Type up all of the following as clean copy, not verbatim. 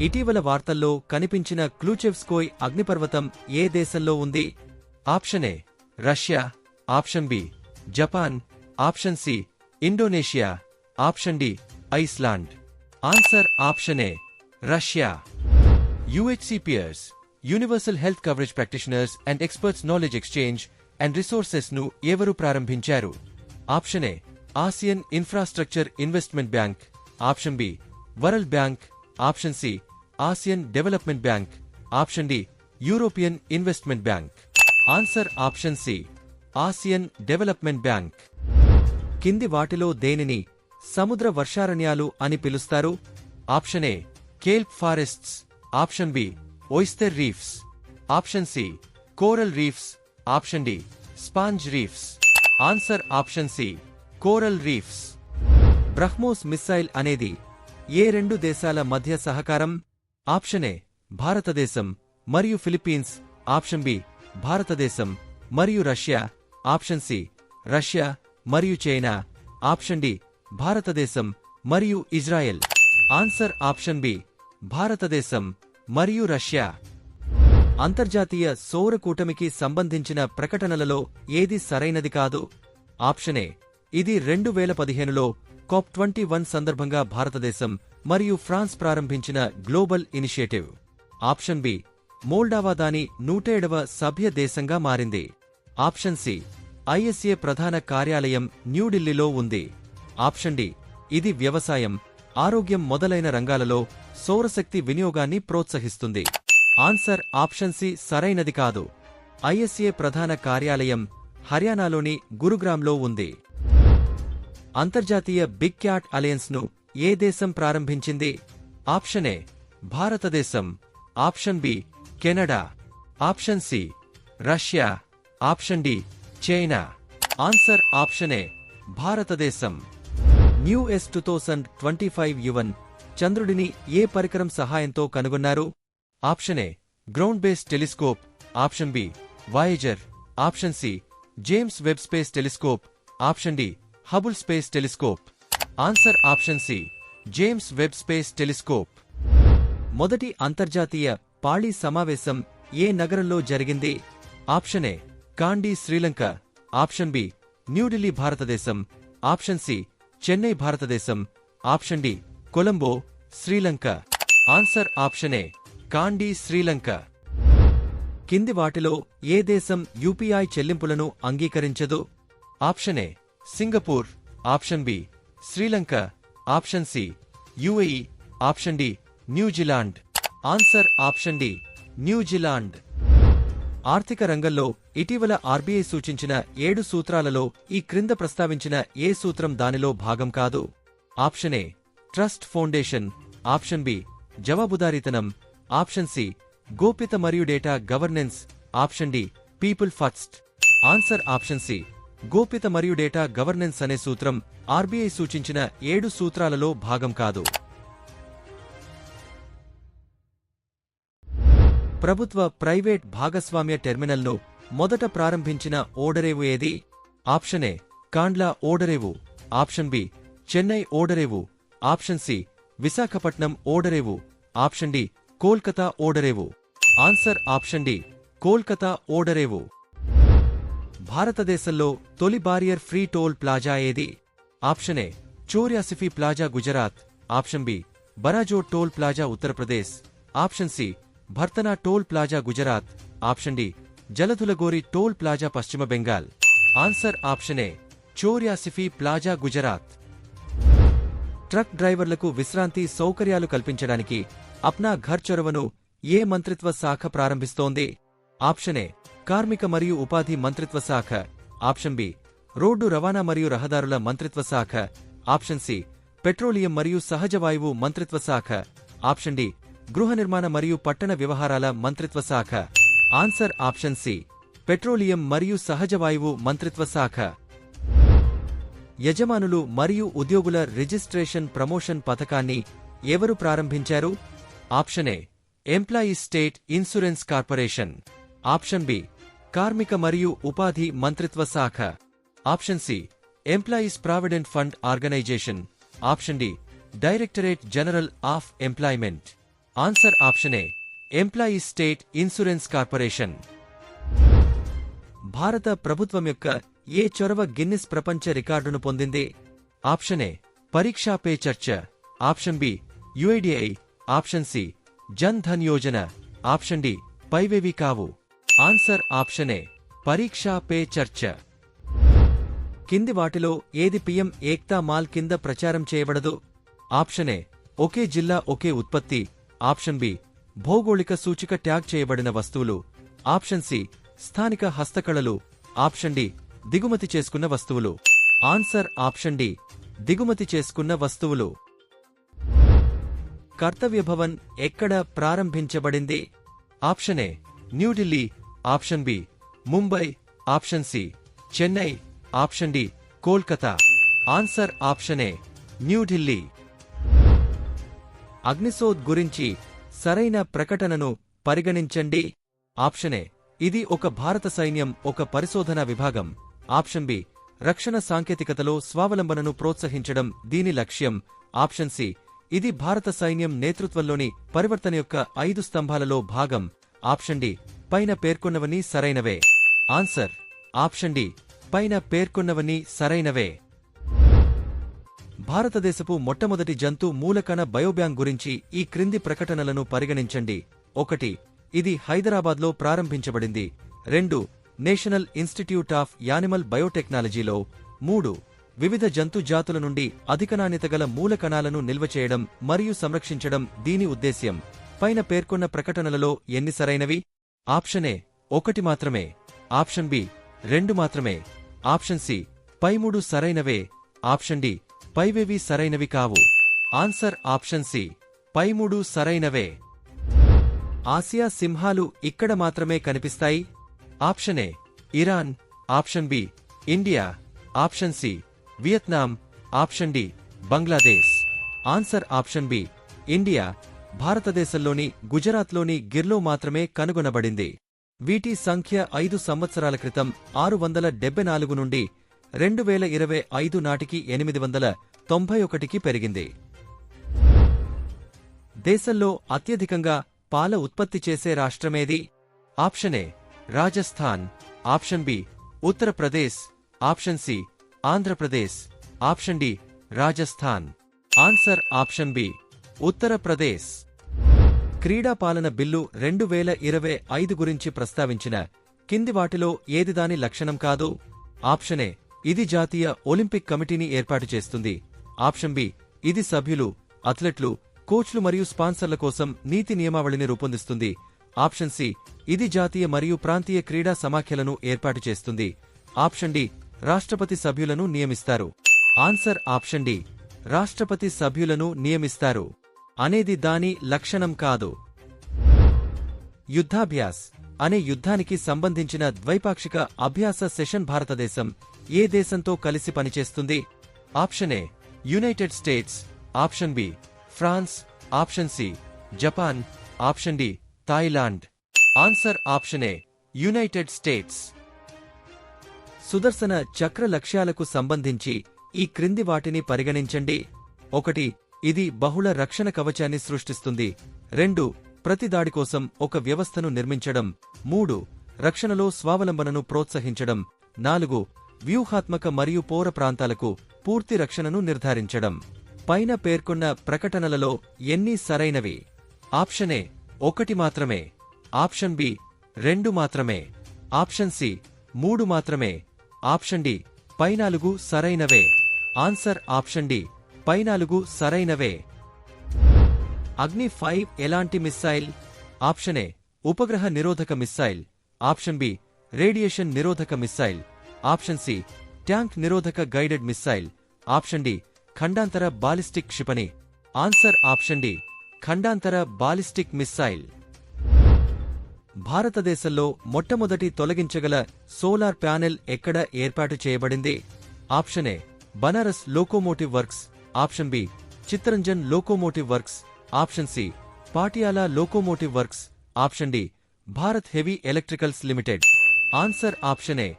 ఇటీవల వార్తల్లో కనిపించిన క్లూచెవ్స్కోయ్ అగ్నిపర్వతం ఏ దేశంలో ఉంది? Option A Russia, option B Japan, option C Indonesia, option D Iceland. Answer option A Russia. UHCPers, universal health coverage practitioners and experts knowledge exchange and resources ను ఎవరు ప్రారంభించారు? Option A Asian Infrastructure Investment Bank, option B World Bank, option C Asian Development Bank, option D European Investment Bank. Answer option C Asian Development Bank. కింది వాటిలో దేనిని సముద్ర వర్షారణ్యాలు అని పిలుస్తారు? Option A కేల్ప్ forests, option B oyster reefs, option C coral reefs, option D sponge reefs. Answer option C coral reefs. BrahMos missile అనేది ఏ రెండు దేశాల మధ్య సహకారం? ఆప్షన్ ఏ భారతదేశం మరియు ఫిలిప్పీన్స్, ఆప్షన్ బి భారతదేశం మరియు రష్యా, ఆప్షన్ సి రష్యా మరియు చైనా, ఆప్షన్ డి భారతదేశం మరియు ఇజ్రాయెల్. ఆన్సర్ ఆప్షన్ బి భారతదేశం మరియు రష్యా. అంతర్జాతీయ సౌర కూటమికి సంబంధించిన ప్రకటనలలో ఏది సరైనది కాదు? ఆప్షన్ ఏ ఇది 2015లో COP21 సందర్భంగా భారతదేశం మరియు ఫ్రాన్స్ ప్రారంభించిన గ్లోబల్ ఇనిషియేటివ్. ఆప్షన్ బి మోల్డావా దాని 107వ సభ్య దేశంగా మారింది. ఆప్షన్ సి ISA ప్రధాన కార్యాలయం న్యూఢిల్లీలో ఉంది. ఆప్షన్ డి ఇది వ్యవసాయం, ఆరోగ్యం మొదలైన రంగాలలో సౌరశక్తి వినియోగాన్ని ప్రోత్సహిస్తుంది. ఆన్సర్ ఆప్షన్ సి సరైనది కాదు. ISA ప్రధాన కార్యాలయం హర్యానాలోని గురుగ్రామ్లో ఉంది. అంతర్జాతీయ బిగ్ క్యాట్ అలయన్స్ ను ఏ దేశం ప్రారంభించింది? ఆప్షన్ ఏ భారతదేశం, option B Canada, option C Russia, option D China. Answer option A భారతదేశం. న్యూ ఎస్ 2025 యువన్ చంద్రుడిని ఏ పరికరం సహాయంతో కనుగొన్నారు? Option A ground based telescope, option B Voyager, option C James Webb space telescope, option D Hubble space telescope. Answer option C James Webb space telescope. మొదటి అంతర్జాతీయ పాళీ సమావేశం ఏ నగరంలో జరిగింది? Option A Kandy Sri Lanka, option B New Delhi భారతదేశం, ఆప్షన్ సి చెన్నై భారతదేశం, option D Colombo Sri Lanka. Answer option A Kandy Sri Lanka. కింది వాటిలో ఏ దేశం UPI చెల్లింపులను అంగీకరించదు? Option A Singapore, option B Sri Lanka, option C UAE, option D New Zealand. Answer option D New Zealand. ఆర్థిక రంగంలో ఇటీవల RBI సూచించిన 7 సూత్రాలలో ఈ క్రింద ప్రస్తావించిన ఏ సూత్రం దానిలో భాగం కాదు? Option A trust foundation, option B జవాబుదారీతనం, ఆప్షన్ సి గోప్యత మరియు data governance, option D people first. Answer option C గోప్యత మరియు డేటా గవర్నెన్స్ అనే సూత్రం RBI సూచించిన 7 సూత్రాలలో భాగం కాదు. ప్రభుత్వ ప్రైవేట్ భాగస్వామ్య టెర్మినల్ను మొదట ప్రారంభించిన ఓడరేవు ఏది? ఆప్షన్ ఏ కాండ్లా ఓడరేవు, ఆప్షన్ బి చెన్నై ఓడరేవు, ఆప్షన్ సి విశాఖపట్నం ఓడరేవు, ఆప్షన్ డి కోల్కతా ఓడరేవు. ఆన్సర్ ఆప్షన్ డి కోల్కతా ఓడరేవు. భారతదేశంలో తొలి బారియర్ ఫ్రీ టోల్ ప్లాజా ఏది? Option A Choryasi fee plaza Gujarat, option B Barajor toll plaza Uttar Pradesh, option C Bharthana toll plaza Gujarat, option D Jaladhulagori toll plaza పశ్చిమ Bengal. Answer option A Choryasi fee plaza Gujarat. Truck డ్రైవర్లకు విశ్రాంతి సౌకర్యాలు కల్పించడానికి అప్నా ఘర్ చొరవను ఏ మంత్రిత్వ శాఖ ప్రారంభిస్తోంది? ఆప్షన్ ఏ కార్మిక మరియు ఉపాధి మంత్రిత్వ శాఖ, ఆప్షన్ బి రోడ్డు రవాణా మరియు రహదారుల మంత్రిత్వ శాఖ, ఆప్షన్ సి పెట్రోలియం మరియు సహజ వాయువు మంత్రిత్వ శాఖ, ఆప్షన్ డి గృహ నిర్మాణ మరియు పట్టణ వ్యవహారాల మంత్రిత్వ శాఖ. ఆన్సర్ ఆప్షన్ సి పెట్రోలియం మరియు సహజ వాయువు మంత్రిత్వ శాఖ. యజమానులు మరియు ఉద్యోగుల రిజిస్ట్రేషన్ ప్రమోషన్ పథకాన్ని ఎవరు ప్రారంభించారు? Option A employees state insurance corporation, option B కార్మిక మరియు ఉపాధి మంత్రిత్వ శాఖ, option C employees provident fund organisation, option D directorate general of employment. Answer option A employees state insurance corporation. భారత ప్రభుత్వం యొక్క ఏ చొరవ గిన్నిస్ ప్రపంచ రికార్డును పొందింది? Option A Pariksha Pe Charcha, option B UIDAI, option C Jan Dhan Yojana, option D పైవేవి కావు. ఆన్సర్ ఆప్షన్ ఏ పరీక్షా పే చర్చ. కింది వాటిలో ఏది పిఎం ఏక్తా మాల్ కింద ప్రచారం చేయబడదు? ఆప్షన్ ఏ ఒకే జిల్లా ఒకే ఉత్పత్తి, ఆప్షన్ బి భౌగోళిక సూచిక ట్యాగ్ చేయబడిన వస్తువులు, ఆప్షన్ సి స్థానిక హస్తకళలు, ఆప్షన్ డి దిగుమతి చేసుకున్న వస్తువులు. ఆన్సర్ ఆప్షన్ డి దిగుమతి చేసుకున్న వస్తువులు. కర్తవ్య భవన్ ఎక్కడ ప్రారంభించబడింది? Option A New Delhi, option B Mumbai, option C Chennai, option D Kolkata. Answer option A New Delhi. Agnishodh గురించి సరైన ప్రకటనను పరిగణించండి. ఆప్షన్ ఏ ఇది ఒక భారత సైన్యం ఒక పరిశోధనా విభాగం, ఆప్షన్ బి రక్షణ సాంకేతికతలో స్వావలంబనను ప్రోత్సహించడం దీని లక్ష్యం, ఆప్షన్ సి ఇది భారత సైన్యం నేతృత్వంలోని పరివర్తన యొక్క 5 స్తంభాలలో భాగం, ఆప్షన్ డి పైన పేర్కొన్నవన్నీ సరైనవే. ఆన్సర్ ఆప్షన్ డి పైన పేర్కొన్నవన్నీ సరైనవే. భారతదేశపు మొట్టమొదటి జంతు మూలకణ బయోబ్యాంక్ గురించి ఈ క్రింది ప్రకటనలను పరిగణించండి. 1 ఇది హైదరాబాద్లో ప్రారంభించబడింది. 2 నేషనల్ ఇన్స్టిట్యూట్ ఆఫ్ యానిమల్ బయోటెక్నాలజీలో. 3 వివిధ జంతు జాతుల నుండి అధిక నాణ్యత గల మూల కణాలను నిల్వ చేయడం మరియు సంరక్షించడం దీని ఉద్దేశ్యం. పైన పేర్కొన్న ప్రకటనలలో ఎన్ని సరైనవి? ఆప్షన్ ఏ 1 మాత్రమే, ఆప్షన్ బి 2 మాత్రమే, ఆప్షన్ సి పై 3 సరైనవే, ఆప్షన్ డి పైవేవి సరైనవి కావు. ఆన్సర్ ఆప్షన్ సి పై 3 సరైనవే. ఆసియా సింహాలు ఇక్కడ మాత్రమే కనిపిస్తాయి. Option A Iran, option B India, option C Vietnam, option D Bangladesh. Answer option B India. భారతదేశంలోని గుజరాత్లోని గిర్లో మాత్రమే కనుగొనబడింది. వీటి సంఖ్య 5 సంవత్సరాల క్రితం 674 నుండి 2025 నాటికి 891కి పెరిగింది. దేశంలో అత్యధికంగా పాల ఉత్పత్తి చేసే రాష్ట్రమేది? Option A Rajasthan, option B Uttar Pradesh, option C Andhra Pradesh, option D Rajasthan. Answer option B Uttar Pradesh. క్రీడా పాలన బిల్లు 2025 గురించి ప్రస్తావించిన కింది వాటిలో ఏది దాని లక్షణం కాదు? ఆప్షన్ ఏ ఇది జాతీయ ఒలింపిక్ కమిటీని ఏర్పాటు చేస్తుంది, ఆప్షన్ బి ఇది సభ్యులు, అథ్లెట్లు, కోచ్లు మరియు స్పాన్సర్ల కోసం నీతి నియమావళిని రూపొందిస్తుంది, ఆప్షన్ సి ఇది జాతీయ మరియు ప్రాంతీయ క్రీడా సమాఖ్యలను ఏర్పాటు చేస్తుంది, ఆప్షన్ డి రాష్ట్రపతి సభ్యులను నియమిస్తారు. ఆన్సర్ ఆప్షన్ డి రాష్ట్రపతి సభ్యులను నియమిస్తారు అనేది దాని లక్షణం కాదు. యుద్ధాభ్యాస్ అనే యుద్ధానికి సంబంధించిన ద్వైపాక్షిక అభ్యాస సెషన్ భారతదేశం ఏ దేశంతో కలిసి పనిచేస్తుంది? Option A United States, option B France, option C Japan, option D Thailand. Answer option A United States. Sudarshana Chakra లక్ష్యాలకు సంబంధించి ఈ క్రింది వాటిని పరిగణించండి. 1 ఇది బహుళ రక్షణ కవచాన్ని సృష్టిస్తుంది. 2 ప్రతి దాడి కోసం ఒక వ్యవస్థను నిర్మించడం. 3 రక్షణలో స్వావలంబనను ప్రోత్సహించడం. 4 వ్యూహాత్మక మరియు పౌర ప్రాంతాలకు పూర్తి రక్షణను నిర్ధారించడం. పైన పేర్కొన్న ప్రకటనలలో ఎన్ని సరైనవి? ఆప్షన్ ఏ 1 మాత్రమే, ఆప్షన్ బి 2 మాత్రమే, ఆప్షన్ సి 3 మాత్రమే, ఆప్షన్ డి పై 4 సరైనవే. ఆన్సర్ ఆప్షన్ డి పై 4 సరైనవే. అగ్ని 5 ఎలాంటి మిస్సైల్? ఆప్షన్ ఏ ఉపగ్రహ నిరోధక మిస్సైల్, ఆప్షన్ బి రేడియేషన్ నిరోధక మిస్సైల్, ఆప్షన్ సి ట్యాంక్ నిరోధక గైడెడ్ మిస్సైల్, ఆప్షన్ డి ఖండాంతర బాలిస్టిక్ క్షిపణి. ఆన్సర్ ఆప్షన్ డి ఖండాంతర బాలిస్టిక్ మిస్సైల్. భారతదేశంలో మొట్టమొదటి తొలగించగల సోలార్ ప్యానెల్ ఎక్కడ ఏర్పాటు చేయబడింది? Option A Banaras locomotive works, option B Chittaranjan locomotive works, option C Patiala locomotive works, option D Bharat heavy electricals limited. Answer option A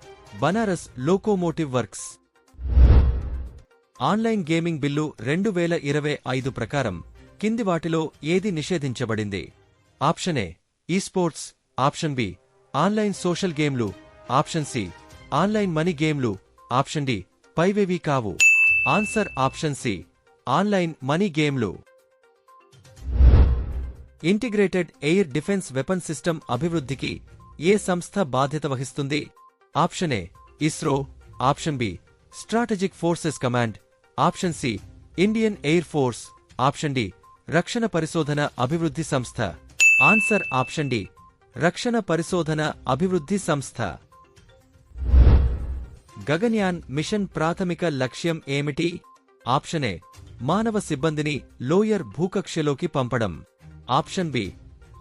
Banaras locomotive works. Online gaming bill 2025 ప్రకారం కింది వాటిలో ఏది నిషేధించబడింది? Option A esports, option B online social గేమ్లు, option C online money గేమ్లు, option D పైవేవీ కావు. Answer option C online money గేమ్లు. Integrated air defence weapon system అభివృద్ధికి ఏ సంస్థ బాధ్యత వహిస్తుంది? Option A ISRO, option B strategic forces command, option C Indian air force, option D రక్షణ పరిశోధన అభివృద్ధి సంస్థ. ఆన్సర్ ఆప్షన్ డి రక్షణ పరిశోధన అభివృద్ధి సంస్థ. గగన్యాన్ మిషన్ ప్రాథమిక లక్ష్యం ఏమిటి? ఆప్షన్ ఏ మానవ సిబ్బందిని లోయర్ భూకక్షలోకి పంపడం, ఆప్షన్ బి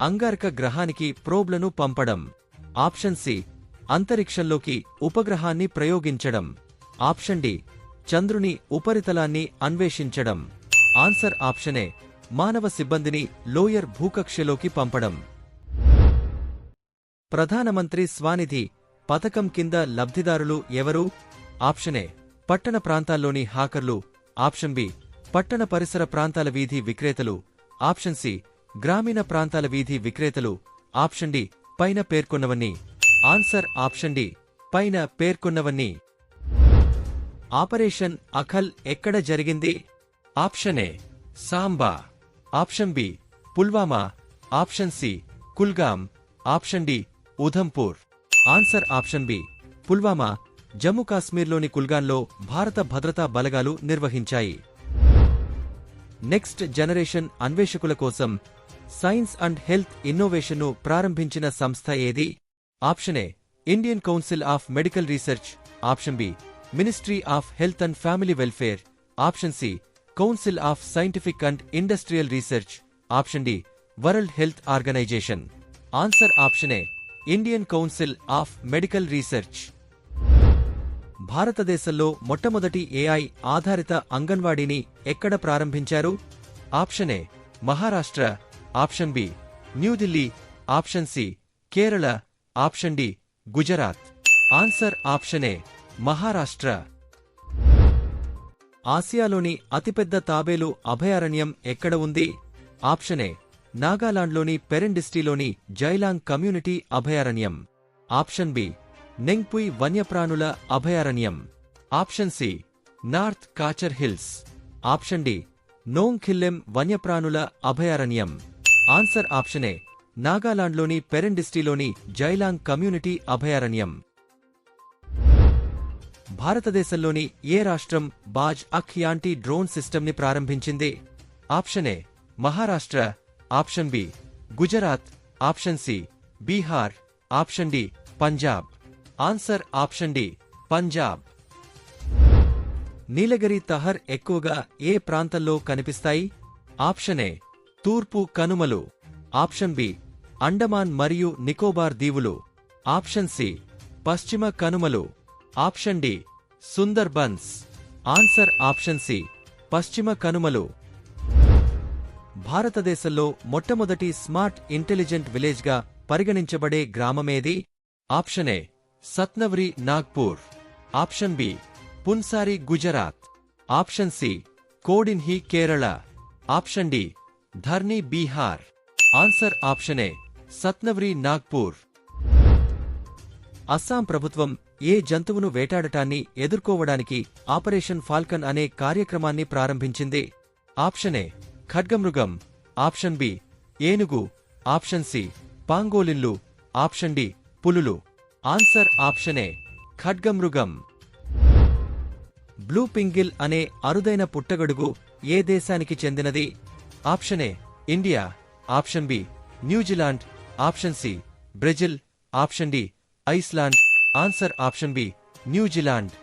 అంగారక గ్రహానికి ప్రోబ్లను పంపడం, ఆప్షన్ సి అంతరిక్షంలోకి ఉపగ్రహాన్ని ప్రయోగించడం, ఆప్షన్ డి చంద్రుని ఉపరితలాన్ని అన్వేషించడం. ఆన్సర్ ఆప్షన్ ఏ మానవ సిబ్బందిని లోయర్ భూకక్షలోకి పంపడం. ప్రధానమంత్రి స్వానిధి పథకం కింద లబ్ధిదారులు ఎవరు? ఆప్షన్ ఏ పట్టణ ప్రాంతాల్లోని హాకర్లు, ఆప్షన్ బి పట్టణ పరిసర ప్రాంతాల వీధి విక్రేతలు, ఆప్షన్ సి గ్రామీణ ప్రాంతాల వీధి విక్రేతలు, ఆప్షన్ డి పైన పేర్కొన్నవన్నీ. ఆన్సర్ ఆప్షన్ డి పైన పేర్కొన్నవన్నీ. ఆపరేషన్ అఖల్ ఎక్కడ జరిగింది? Option A Samba, option B Pulwama, option C Kulgam, option D Udhampur. Answer option B Pulwama, Jammu కాశ్మీర్లోని కుల్గాన్లో భారత భద్రతా బలగాలు నిర్వహించాయి. నెక్స్ట్ జనరేషన్ అన్వేషకుల కోసం సైన్స్ అండ్ హెల్త్ ఇన్నోవేషన్ను ప్రారంభించిన సంస్థ ఏది? Option A Indian Council of Medical Research, option B Ministry of Health and Family Welfare, option C Council of Scientific and Industrial Research, option D World Health Organization. Answer option A Indian Council of Medical Research. భారతదేశంలో మొట్టమొదటి AI ఆధారిత అంగన్వాడీని ఎక్కడ ప్రారంభించారు? Option A Maharashtra, option B New Delhi, option C Kerala, option D Gujarat. Answer option A Maharashtra. ఆసియాలోని అతిపెద్ద తాబేలు అభయారణ్యం ఎక్కడ ఉంది? ఆప్షన్ ఏ నాగాలాండ్లోని పెరెండిస్టీలోని జైలాంగ్ కమ్యూనిటీ అభయారణ్యం, ఆప్షన్ బి నెంగ్పుయ్ వన్యప్రాణుల అభయారణ్యం, option C North Cachar hills, option D Nongkhyllem వన్యప్రాణుల అభయారణ్యం. ఆన్సర్ ఆప్షన్ ఏ నాగాలాండ్లోని పెరెండిస్టీలోని జైలాంగ్ కమ్యూనిటీ అభయారణ్యం. భారతదేశంలోని ఏ రాష్ట్రం బాజ్ అఖ్ యాంటీ డ్రోన్ సిస్టమ్ని ప్రారంభించింది? Option A Maharashtra, option B Gujarat, option C Bihar, option D Punjab. Answer option D Punjab. Nilgiri tahr ఎక్కువగా ఏ ప్రాంతంలో కనిపిస్తాయి? ఆప్షన్ ఏ తూర్పు కనుమలు, ఆప్షన్ బి అండమాన్ మరియు నికోబార్ దీవులు, ఆప్షన్ సి పశ్చిమ కనుమలు, option D Sundarbans. Answer option C పశ్చిమ కనుమలు. భారతదేశంలో మొట్టమొదటి స్మార్ట్ ఇంటెలిజెంట్ విలేజ్గా పరిగణించబడే గ్రామమేది? Option A Satnavari Nagpur, option B Punsari Gujarat, option C Kodinhi Kerala, option D Dharni Bihar. Answer option A Satnavari Nagpur. Assam ప్రభుత్వం ఏ జంతువును వేటాడటాన్ని ఎదుర్కోవడానికి ఆపరేషన్ ఫాల్కన్ అనే కార్యక్రమాన్ని ప్రారంభించింది? ఆప్షన్ ఏ ఖడ్గమృగం, ఆప్షన్ బి ఏనుగు, ఆప్షన్ సి పాంగోలిన్లు, ఆప్షన్ డి పులులు. ఆన్సర్ ఆప్షన్ ఏ ఖడ్గమృగం. బ్లూ పింగిల్ అనే అరుదైన పుట్టగొడుగు ఏ దేశానికి చెందినది? Option A India, option B New Zealand, option C Brazil, option D Iceland. Answer option B New Zealand.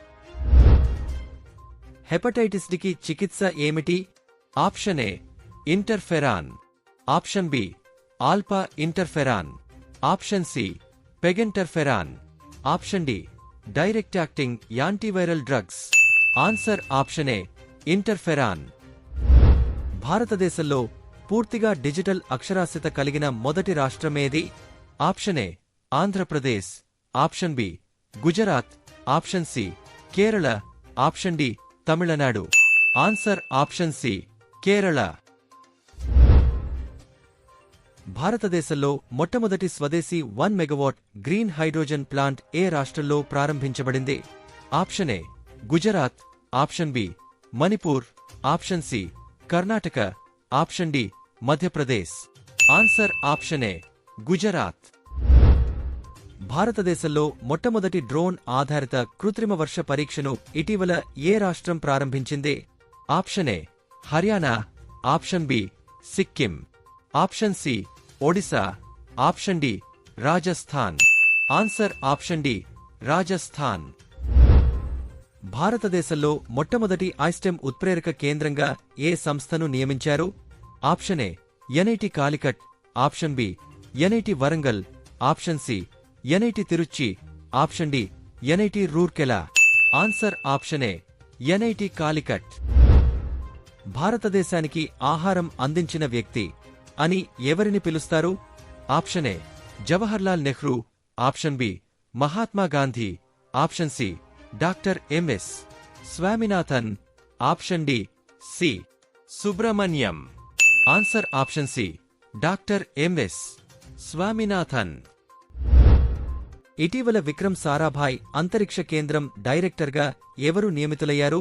Hepatitis D కి చికిత్స ఏమిటి? Option A interferon, option B alpha interferon, option C peginterferon, option D direct acting antiviral drugs. Answer option A interferon. భారతదేశంలో పూర్తిగా digital అక్షరాస్యత కలిగిన మొదటి రాష్ట్రమేది? Option A Andhra Pradesh, option B Gujarat, option C Kerala, option D Tamil Nadu. Answer option C Kerala. భారతదేశంలో మొట్టమొదటి స్వదేశీ 1 megawatt green hydrogen plant ఏ రాష్ట్రంలో ప్రారంభించబడింది? Option A Gujarat, option B Manipur, option C Karnataka, option D Madhya Pradesh. Answer option A Gujarat. భారతదేశంలో మొట్టమొదటి డ్రోన్ ఆధారిత కృత్రిమ వర్ష పరీక్షను ఇటీవల ఏ రాష్ట్రం ప్రారంభించింది? Option A Haryana, option B Sikkim, option C Odisha, option D Rajasthan. Answer option D Rajasthan. భారతదేశంలో మొట్టమొదటి ఐస్టెమ్ ఉత్ప్రేరక కేంద్రంగా ఏ సంస్థను నియమించారు? Option A NIT Calicut, option B NIT Warangal, option C NIT Tiruchi, option D NIT Rourkela. Answer option A NIT Calicut. భారతదేశానికి ఆహారం అందించిన వ్యక్తి అని ఎవరిని పిలుస్తారు? Option A Jawaharlal Nehru, option B Mahatma Gandhi, option C doctor MS Swaminathan, option D C Subrahmanyam. Answer option C doctor MS Swaminathan. ఇటీవల విక్రమ్ సారాభాయ్ అంతరిక్ష కేంద్రం డైరెక్టర్గా ఎవరు నియమితులయ్యారు?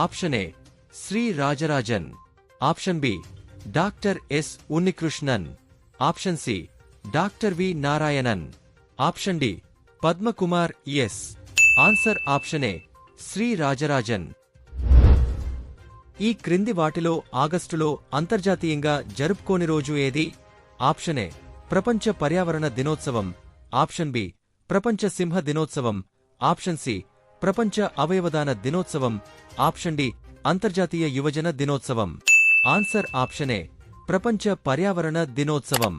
Option A Shri Rajarajan, option B doctor S Unnikrishnan, option C doctor V Narayanan, option D Padmakumar S. Answer option A Shri Rajarajan. ఈ క్రింది వాటిలో ఆగస్టులో అంతర్జాతీయంగా జరుపుకోని రోజు ఏది? ఆప్షన్ ఏ ప్రపంచ పర్యావరణ దినోత్సవం, ఆప్షన్ బి ప్రపంచ సింహ దినోత్సవం, ఆప్షన్ సి ప్రపంచ అవయవదాన దినోత్సవం, ఆప్షన్ డి అంతర్జాతీయ యువజన దినోత్సవం. ఆన్సర్ ఆప్షన్ ఏ ప్రపంచ పర్యావరణ దినోత్సవం.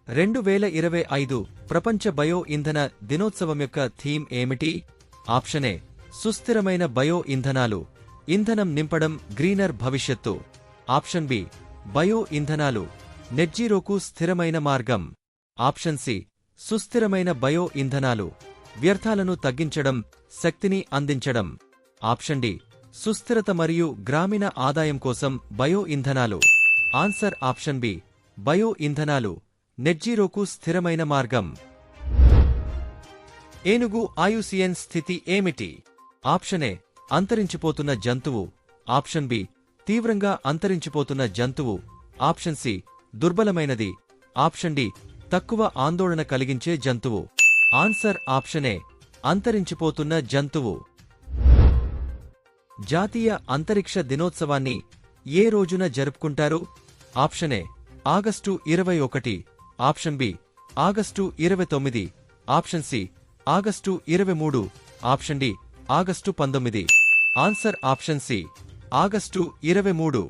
2025 ప్రపంచ బయో ఇంధన దినోత్సవం యొక్క థీమ్ ఏమిటి? ఆప్షన్ ఏ సుస్థిరమైన బయో ఇంధనాలు, ఇంధనం నింపడం గ్రీనర్ భవిష్యత్తు, ఆప్షన్ బి బయో ఇంధనాలు నెట్జీరోకు స్థిరమైన మార్గం, ఆప్షన్ సి సుస్థిరమైన బయో ఇంధనాలు వ్యర్థాలను తగ్గించడం, శక్తిని అందించడం, ఆప్షన్ డి సుస్థిరత మరియు గ్రామీణ ఆదాయం కోసం బయో ఇంధనాలు. ఆన్సర్ ఆప్షన్ బి బయో ఇంధనాలు నెట్జీరోకు స్థిరమైన మార్గం. ఏనుగు ఐయుసిఎన్ స్థితి ఏమిటి? ఆప్షన్ ఏ అంతరించిపోతున్న జంతువు, ఆప్షన్ బి తీవ్రంగా అంతరించిపోతున్న జంతువు, ఆప్షన్ సి దుర్బలమైనది, ఆప్షన్ డి తక్కువ ఆందోళన కలిగించే జంతువు. ఆన్సర్ ఆప్షన్ ఏ అంతరించిపోతున్న జంతువు. జాతీయ అంతరిక్ష దినోత్సవాన్ని ఏ రోజున జరుపుకుంటారు? Option A August 21, option B August 29, option C August 23, option D August 19. Answer option C August 23.